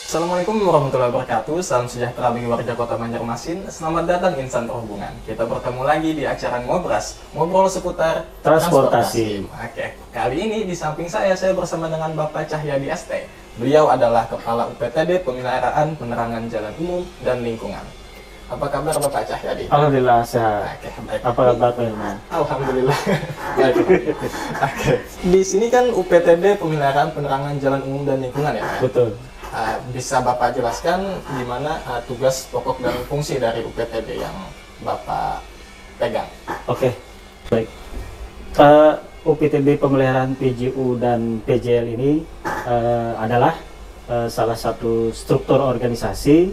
Assalamualaikum warahmatullahi wabarakatuh. Salam sejahtera bagi warga Kota Banjarmasin. Selamat datang Insan Perhubungan. Kita bertemu lagi di acara Ngobras, ngobrol seputar transportasi. Oke, kali ini di samping saya bersama dengan Bapak Cahyadi ST. Beliau adalah Kepala UPTD Pemeliharaan Penerangan Jalan Umum dan Lingkungan. Apa kabar Bapak Cahyadi? Alhamdulillah sehat. Oke, baik. Apa kabar Pak Irman? Alhamdulillah. Baik. Oke. Di sini kan UPTD Pemeliharaan Penerangan Jalan Umum dan Lingkungan ya, Pak? Betul. Bisa Bapak jelaskan di mana tugas pokok dan fungsi dari UPTD yang Bapak pegang? Oke, baik. UPTD Pemeliharaan PJU dan PJL ini adalah salah satu struktur organisasi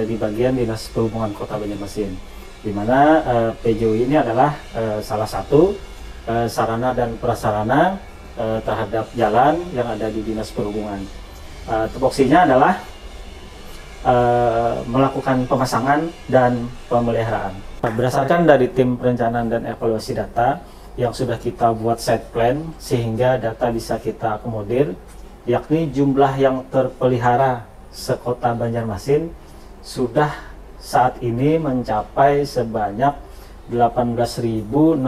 di bagian Dinas Perhubungan Kota Banjarmasin, di mana PJU ini adalah salah satu sarana dan prasarana terhadap jalan yang ada di Dinas Perhubungan. Tupoksinya adalah melakukan pemasangan dan pemeliharaan. Berdasarkan dari tim perencanaan dan evaluasi data yang sudah kita buat site plan, sehingga data bisa kita akomodir, yakni jumlah yang terpelihara sekota Banjarmasin sudah saat ini mencapai sebanyak 18.613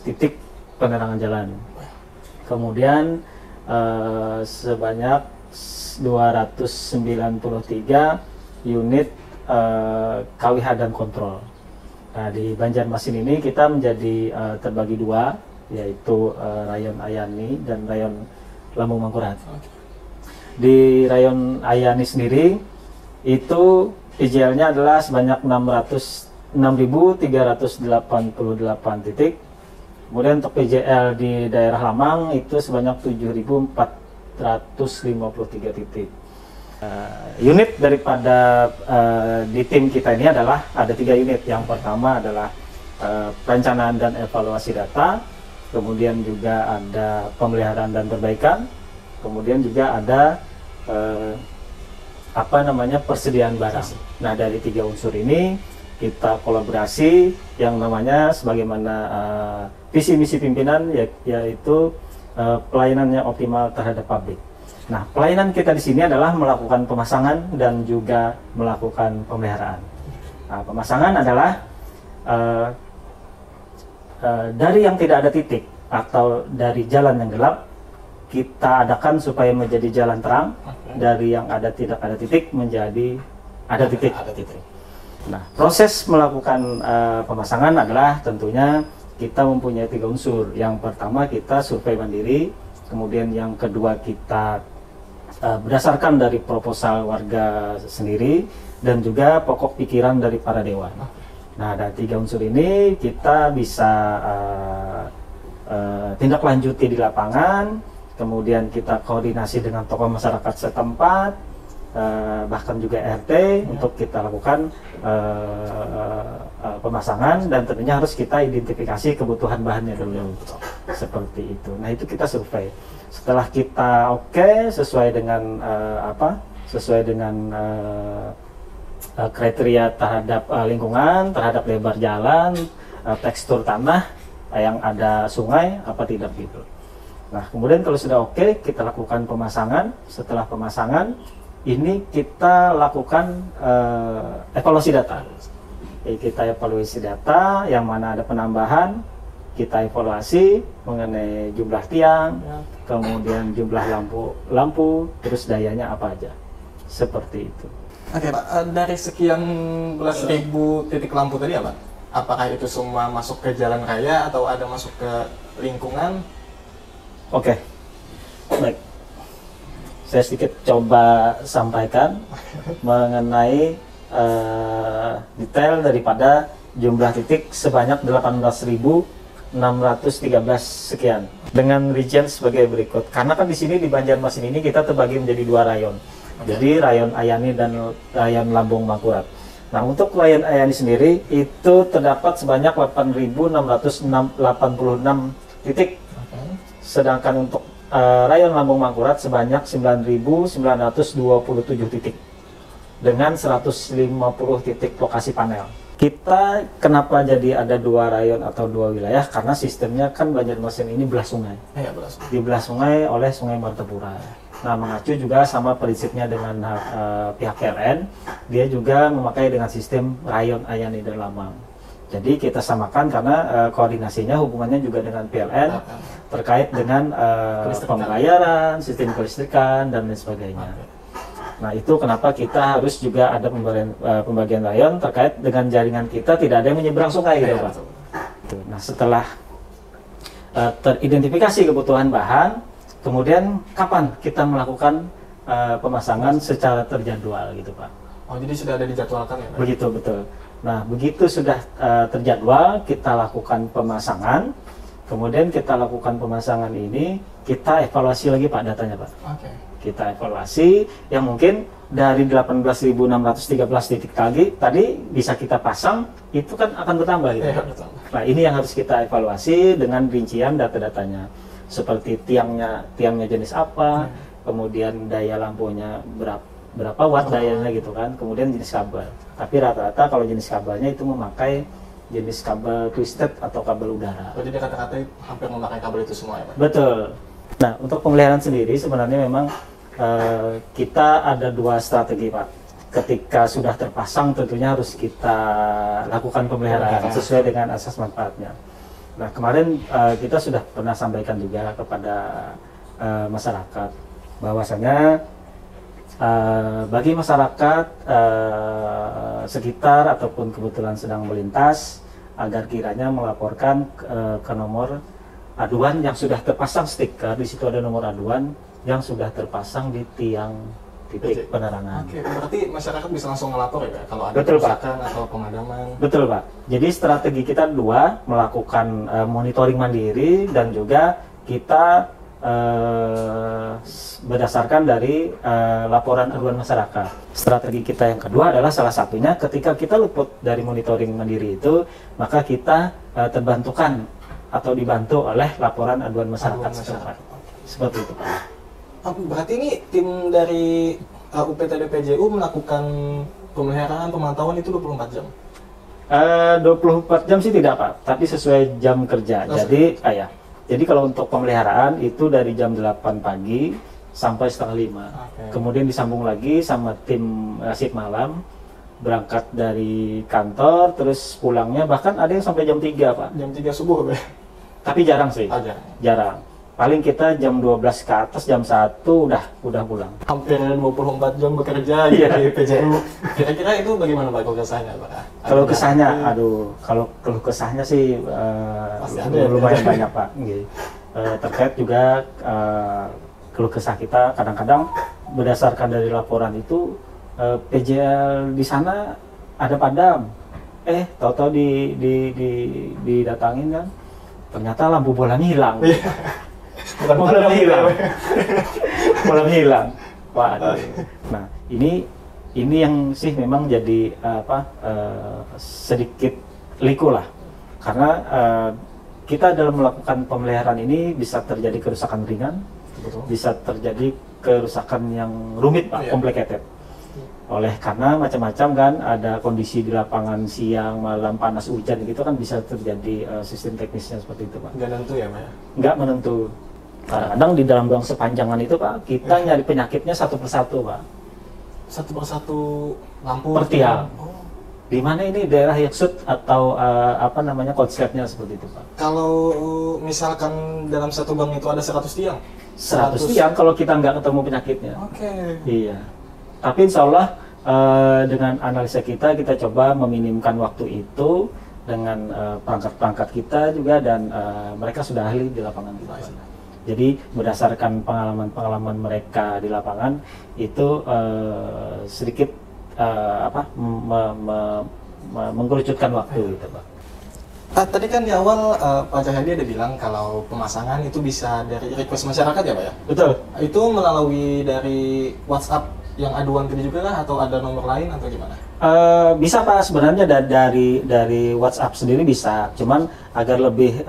titik penerangan jalan. Kemudian sebanyak 293 unit KWH dan kontrol. Nah, di Banjarmasin ini kita menjadi terbagi dua, yaitu Rayon Ayani dan Rayon Lambung Mangkurat. Di Rayon Ayani sendiri itu PJL-nya adalah sebanyak 6.388 titik. Kemudian untuk PJL di daerah Lamang itu sebanyak 7.453 titik. Unit daripada di tim kita ini adalah ada 3 unit. Yang pertama adalah perencanaan dan evaluasi data, kemudian juga ada pemeliharaan dan perbaikan, kemudian juga ada persediaan barang. Nah, dari 3 unsur ini kita kolaborasi yang namanya sebagaimana visi misi pimpinan, yaitu pelayanan yang optimal terhadap publik. Nah, pelayanan kita di sini adalah melakukan pemasangan dan juga melakukan pemeliharaan. Nah, pemasangan adalah dari yang tidak ada titik atau dari jalan yang gelap, kita adakan supaya menjadi jalan terang. Dari yang tidak ada titik menjadi ada titik. Nah, proses melakukan pemasangan adalah tentunya kita mempunyai 3 unsur. Yang pertama kita survei mandiri, kemudian yang kedua kita berdasarkan dari proposal warga sendiri, dan juga pokok pikiran dari para dewan. Nah, dari 3 unsur ini kita bisa tindak lanjuti di lapangan, kemudian kita koordinasi dengan tokoh masyarakat setempat, bahkan juga RT untuk kita lakukan pemasangan, dan tentunya harus kita identifikasi kebutuhan bahannya dulu, seperti itu. Nah, itu kita survei. Setelah kita sesuai dengan kriteria terhadap lingkungan, terhadap lebar jalan, tekstur tanah, yang ada sungai apa tidak gitu. Nah, kemudian kalau sudah kita lakukan pemasangan. Setelah pemasangan ini kita lakukan evaluasi data. Kita evaluasi data yang mana ada penambahan, kita evaluasi mengenai jumlah tiang, kemudian jumlah lampu, terus dayanya apa aja, seperti itu. Oke, Pak, dari sekian belas ribu titik lampu tadi ya, Pak, apakah itu semua masuk ke jalan raya atau ada masuk ke lingkungan? Oke, baik. Saya sedikit coba sampaikan mengenai detail daripada jumlah titik sebanyak 18.613 sekian, dengan rincian sebagai berikut. Karena kan di sini di Banjarmasin ini kita terbagi menjadi 2 rayon. Jadi Rayon Ayani dan Rayon Lambung Mangkurat. Nah, untuk Rayon Ayani sendiri itu terdapat sebanyak 8.686 titik. Sedangkan untuk Rayon Lambung Mangkurat sebanyak 9.927 titik dengan 150 titik lokasi panel. Kita kenapa jadi ada 2 rayon atau 2 wilayah? Karena sistemnya kan Banjarmasin ini belah sungai. Iya, belah sungai. Dibelah sungai oleh Sungai Martapura. Nah, mengacu juga sama prinsipnya dengan pihak PLN, dia juga memakai dengan sistem rayon Ayani dan Lamang. Jadi kita samakan karena koordinasinya hubungannya juga dengan PLN terkait dengan pembayaran, sistem kelistrikan dan lain sebagainya. Nah, itu kenapa kita harus juga ada pembagian rayon terkait dengan jaringan kita tidak ada yang menyeberang sungai gitu, Pak. Nah, setelah teridentifikasi kebutuhan bahan, kemudian kapan kita melakukan pemasangan secara terjadwal gitu, Pak. Oh, jadi sudah ada dijadwalkan ya, Pak? Begitu, betul. Nah, begitu sudah terjadwal, kita lakukan pemasangan. Kemudian kita lakukan pemasangan ini, kita evaluasi lagi Pak datanya, Pak. Oke. Kita evaluasi yang mungkin dari 18.613 titik tadi bisa kita pasang, itu kan akan bertambah gitu. Iya, betul. Nah, ini yang harus kita evaluasi dengan rincian data-datanya. Seperti tiangnya jenis apa, kemudian daya lampunya berapa watt dayanya gitu kan, kemudian jenis kabel. Tapi rata-rata kalau jenis kabelnya itu memakai jenis kabel twisted atau kabel udara. Oh, jadi kata-kata hampir memakai kabel itu semua ya, Pak? Betul. Nah, untuk pemeliharaan sendiri sebenarnya memang kita ada dua strategi, Pak. Ketika sudah terpasang tentunya harus kita lakukan pemeliharaan sesuai dengan asas manfaatnya. Nah, kemarin kita sudah pernah sampaikan juga kepada masyarakat bahwasanya bagi masyarakat sekitar ataupun kebetulan sedang melintas agar kiranya melaporkan ke nomor aduan yang sudah terpasang stiker. Di situ ada nomor aduan yang sudah terpasang di tiang titik penerangan. Oke, berarti masyarakat bisa langsung melapor ya, Pak, kalau ada Betul, kerusakan atau pemadaman? Betul, Pak. Jadi strategi kita dua, melakukan monitoring mandiri dan juga kita berdasarkan dari laporan aduan masyarakat. Strategi kita yang kedua adalah salah satunya ketika kita luput dari monitoring mandiri itu, maka kita terbantukan atau dibantu oleh laporan aduan masyarakat setempat. Seperti itu, Pak. Berarti ini tim dari UPTD PJU melakukan pemeliharaan pemantauan itu 24 jam? 24 jam sih tidak, Pak, tapi sesuai jam kerja. Jadi kalau untuk pemeliharaan itu dari jam 8 pagi sampai setengah 5. Kemudian disambung lagi sama tim shift malam, berangkat dari kantor, terus pulangnya bahkan ada yang sampai jam 3, Pak. Jam 3 subuh, Pak? Tapi jarang sih, jarang. Paling kita jam 12 ke atas, jam 1 udah pulang. Hampir 24 jam bekerja di PJU. Kira-kira itu bagaimana, Pak, kalau kesahnya, Pak? Kalau kesahnya, kalau kesahnya sih lumayan banyak, Pak. Terkait juga keluh kesah kita kadang-kadang berdasarkan dari laporan itu PJL di sana ada padam. Tahu-tahu didatangin kan, ternyata lampu bola hilang. Bola hilang. Waduh. Nah, ini yang sih memang jadi sedikit liku lah, karena kita dalam melakukan pemeliharaan ini bisa terjadi kerusakan ringan, bisa terjadi kerusakan yang rumit, Pak, complicated. Oleh karena macam-macam kan, ada kondisi di lapangan siang, malam, panas, hujan gitu kan bisa terjadi sistem teknisnya seperti itu, Pak. Nggak menentu ya, Pak? Nggak menentu. Kadang-kadang di dalam gang sepanjangan itu, Pak, kita nyari penyakitnya satu persatu, Pak. Satu persatu lampu per tiang. Di mana ini daerah yang shoot atau konsepnya seperti itu, Pak. Kalau misalkan dalam satu gang itu ada 100 tiang? 100 tiang kalau kita nggak ketemu penyakitnya. Oke. Iya. Tapi insya Allah dengan analisa kita coba meminimkan waktu itu dengan perangkat-perangkat kita juga, dan mereka sudah ahli di lapangan kita. Jadi berdasarkan pengalaman mereka di lapangan itu sedikit mengkerucutkan waktu gitu, Pak. Tadi kan di awal Pak Cahyadi ada bilang kalau pemasangan itu bisa dari request masyarakat ya, Pak ya? Betul. Itu melalui dari WhatsApp yang aduan gede juga kah, atau ada nomor lain atau gimana? Bisa, Pak, sebenarnya dari WhatsApp sendiri bisa, cuman agar lebih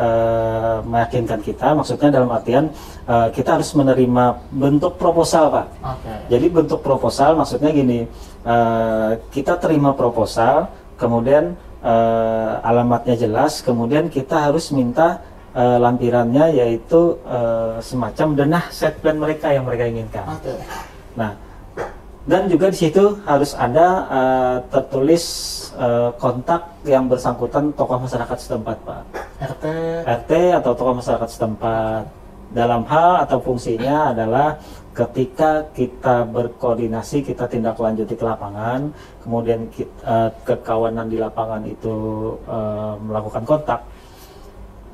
meyakinkan kita, maksudnya dalam artian kita harus menerima bentuk proposal, Pak. Jadi bentuk proposal maksudnya gini, kita terima proposal, kemudian alamatnya jelas, kemudian kita harus minta lampirannya yaitu semacam denah set plan mereka yang mereka inginkan. Nah, dan juga di situ harus ada tertulis kontak yang bersangkutan tokoh masyarakat setempat, Pak. RT atau tokoh masyarakat setempat. Dalam hal atau fungsinya adalah ketika kita berkoordinasi, kita tindak lanjuti ke lapangan, kemudian kekawanan di lapangan itu melakukan kontak,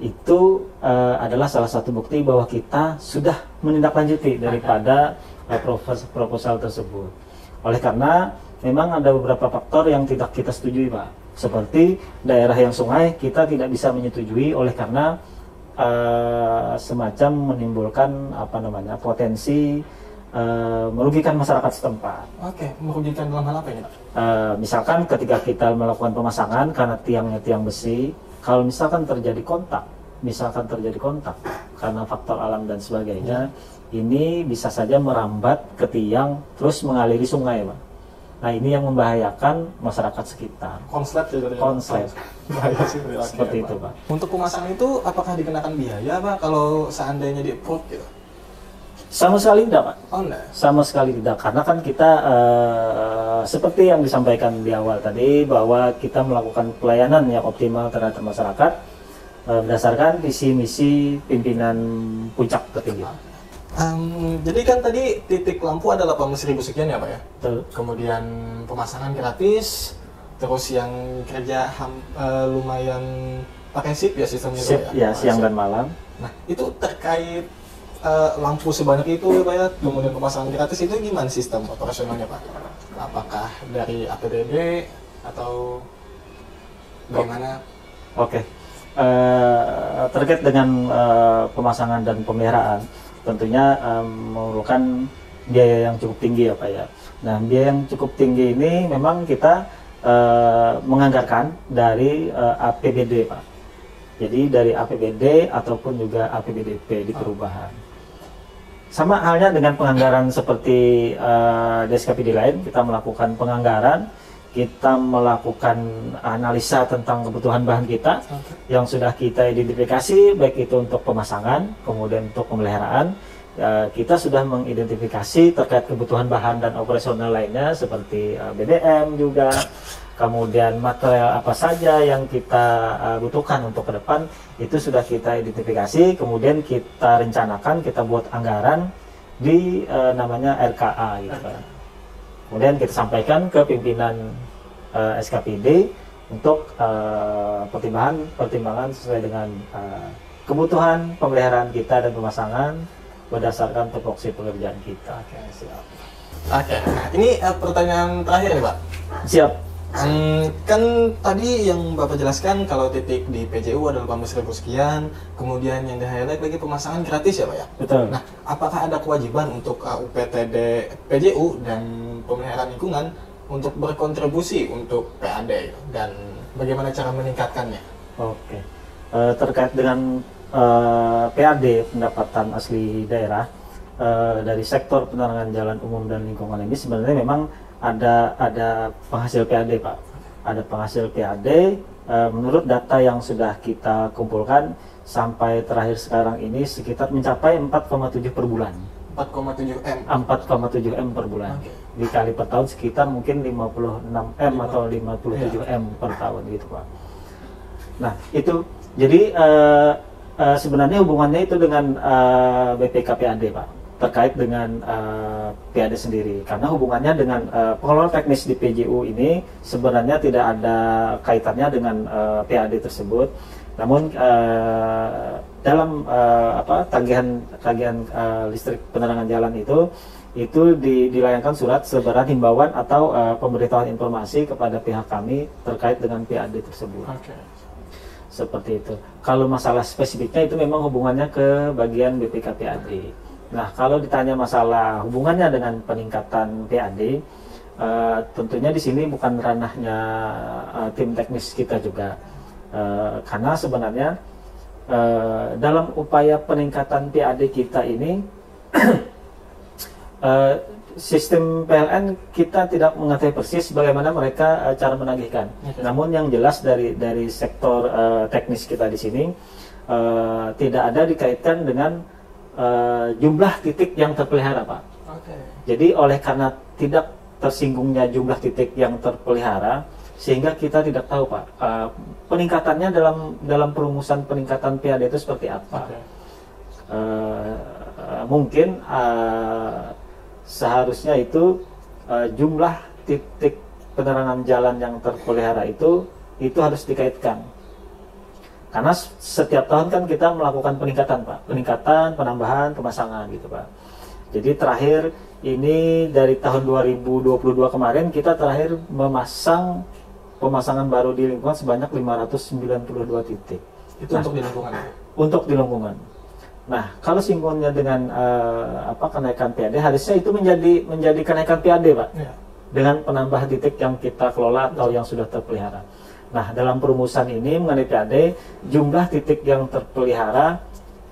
itu adalah salah satu bukti bahwa kita sudah menindaklanjuti daripada proposal tersebut. Oleh karena memang ada beberapa faktor yang tidak kita setujui, Pak. Seperti daerah yang sungai kita tidak bisa menyetujui oleh karena semacam menimbulkan potensi merugikan masyarakat setempat. Merugikan dalam hal apa ini, Pak? Misalkan ketika kita melakukan pemasangan karena tiangnya tiang besi, kalau misalkan terjadi kontak karena faktor alam dan sebagainya, ini bisa saja merambat ke tiang terus mengaliri sungai, Pak. Nah, ini yang membahayakan masyarakat sekitar. Konslet. Bahaya sih. Seperti itu, Pak. Untuk pemasangan itu apakah dikenakan biaya, Pak, kalau seandainya di-approve gitu? Sama sekali tidak, Pak. Enggak. Sama sekali tidak, karena kan kita seperti yang disampaikan di awal tadi bahwa kita melakukan pelayanan yang optimal terhadap masyarakat berdasarkan visi misi pimpinan puncak tertinggi. Jadi kan tadi titik lampu ada 80.000 sekian ya, Pak ya? Betul. Kemudian pemasangan gratis, terus yang kerja lumayan pakai shift ya sistemnya, Shift, Pak ya? siang dan malam. Nah, itu terkait lampu sebanyak itu, Pak ya, kemudian pemasangan gratis itu gimana sistem operasionalnya, Pak? Apakah dari APBD atau bagaimana? Oke. Terkait dengan pemasangan dan pemeliharaan, tentunya memerlukan biaya yang cukup tinggi ya, Pak ya. Nah, biaya yang cukup tinggi ini memang kita menganggarkan dari APBD, Pak. Jadi dari APBD ataupun juga APBDP di perubahan. Sama halnya dengan penganggaran seperti DSKPD lain, kita melakukan penganggaran, kita melakukan analisa tentang kebutuhan bahan kita yang sudah kita identifikasi, baik itu untuk pemasangan, kemudian untuk pemeliharaan. Kita sudah mengidentifikasi terkait kebutuhan bahan dan operasional lainnya seperti BBM juga, kemudian material apa saja yang kita butuhkan untuk ke depan, itu sudah kita identifikasi, kemudian kita rencanakan, kita buat anggaran di namanya RKA gitu kan. Kemudian kita sampaikan ke pimpinan SKPD untuk pertimbangan sesuai dengan kebutuhan pemeliharaan kita dan pemasangan berdasarkan tupoksi pekerjaan kita. Oke, siap. Oke, nah ini pertanyaan terakhir nih, Pak. Siap. Kan tadi yang Bapak jelaskan kalau titik di PJU ada 18.000 sekian, kemudian yang di-highlight lagi pemasangan gratis ya, Pak ya? Betul. Nah, apakah ada kewajiban untuk UPTD PJU dan pemeliharaan lingkungan untuk berkontribusi untuk PAD dan bagaimana cara meningkatkannya? Oke. Terkait dengan PAD, pendapatan asli daerah, dari sektor penerangan jalan umum dan lingkungan ini sebenarnya memang ada penghasil PAD, Pak. Ada penghasil PAD. Menurut data yang sudah kita kumpulkan sampai terakhir sekarang ini sekitar mencapai 4,7 per bulan. 4,7 M. 4,7 M per bulan. Okay. Dikali per tahun sekitar mungkin 56 M atau 57 M per tahun gitu, Pak. Nah, itu jadi sebenarnya hubungannya itu dengan BPK PAD, Pak, terkait dengan PAD sendiri, karena hubungannya dengan pengelola teknis di PJU ini sebenarnya tidak ada kaitannya dengan PAD tersebut. Namun dalam tagihan listrik penerangan jalan itu dilayangkan surat sebaran himbauan atau pemberitahuan informasi kepada pihak kami terkait dengan PAD tersebut. Okay. Seperti itu. Kalau masalah spesifiknya itu memang hubungannya ke bagian BPK PAD. Nah, kalau ditanya masalah hubungannya dengan peningkatan PAD, tentunya di sini bukan ranahnya tim teknis kita juga, karena sebenarnya dalam upaya peningkatan PAD kita ini, sistem PLN kita tidak mengetahui persis bagaimana mereka cara menagihkan. Namun yang jelas dari sektor teknis kita di sini, tidak ada dikaitkan dengan jumlah titik yang terpelihara, Pak. Oke. Jadi oleh karena tidak tersinggungnya jumlah titik yang terpelihara, sehingga kita tidak tahu, Pak, peningkatannya dalam perumusan peningkatan PAD itu seperti apa. Oke. Mungkin seharusnya itu jumlah titik penerangan jalan yang terpelihara itu harus dikaitkan. Karena setiap tahun kan kita melakukan peningkatan, Pak. Peningkatan, penambahan, pemasangan gitu, Pak. Jadi terakhir ini dari tahun 2022 kemarin kita terakhir pemasangan baru di lingkungan sebanyak 592 titik. Itu untuk di lingkungan. Untuk di lingkungan. Nah, kalau singgungannya dengan kenaikan PAD, harusnya itu menjadi kenaikan PAD, Pak. Ya. Dengan penambahan titik yang kita kelola atau yang sudah terpelihara. Nah, dalam perumusan ini mengenai PAD, jumlah titik yang terpelihara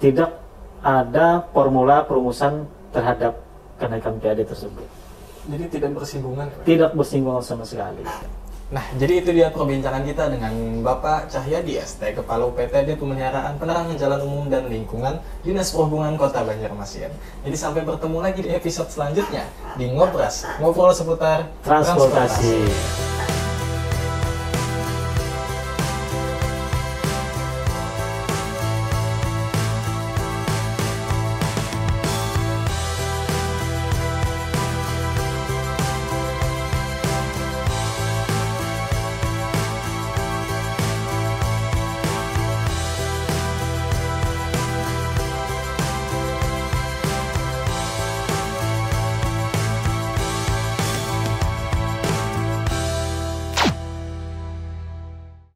tidak ada formula perumusan terhadap kenaikan PAD tersebut. Jadi tidak bersinggungan, Pak? Tidak bersinggungan sama sekali. Nah, jadi itu dia perbincangan kita dengan Bapak Cahyadi ST, Kepala UPTD Pemeliharaan Penerangan Jalan Umum dan Lingkungan, Dinas Perhubungan Kota Banjarmasin. Jadi sampai bertemu lagi di episode selanjutnya di Ngobras, ngobrol seputar Transportasi.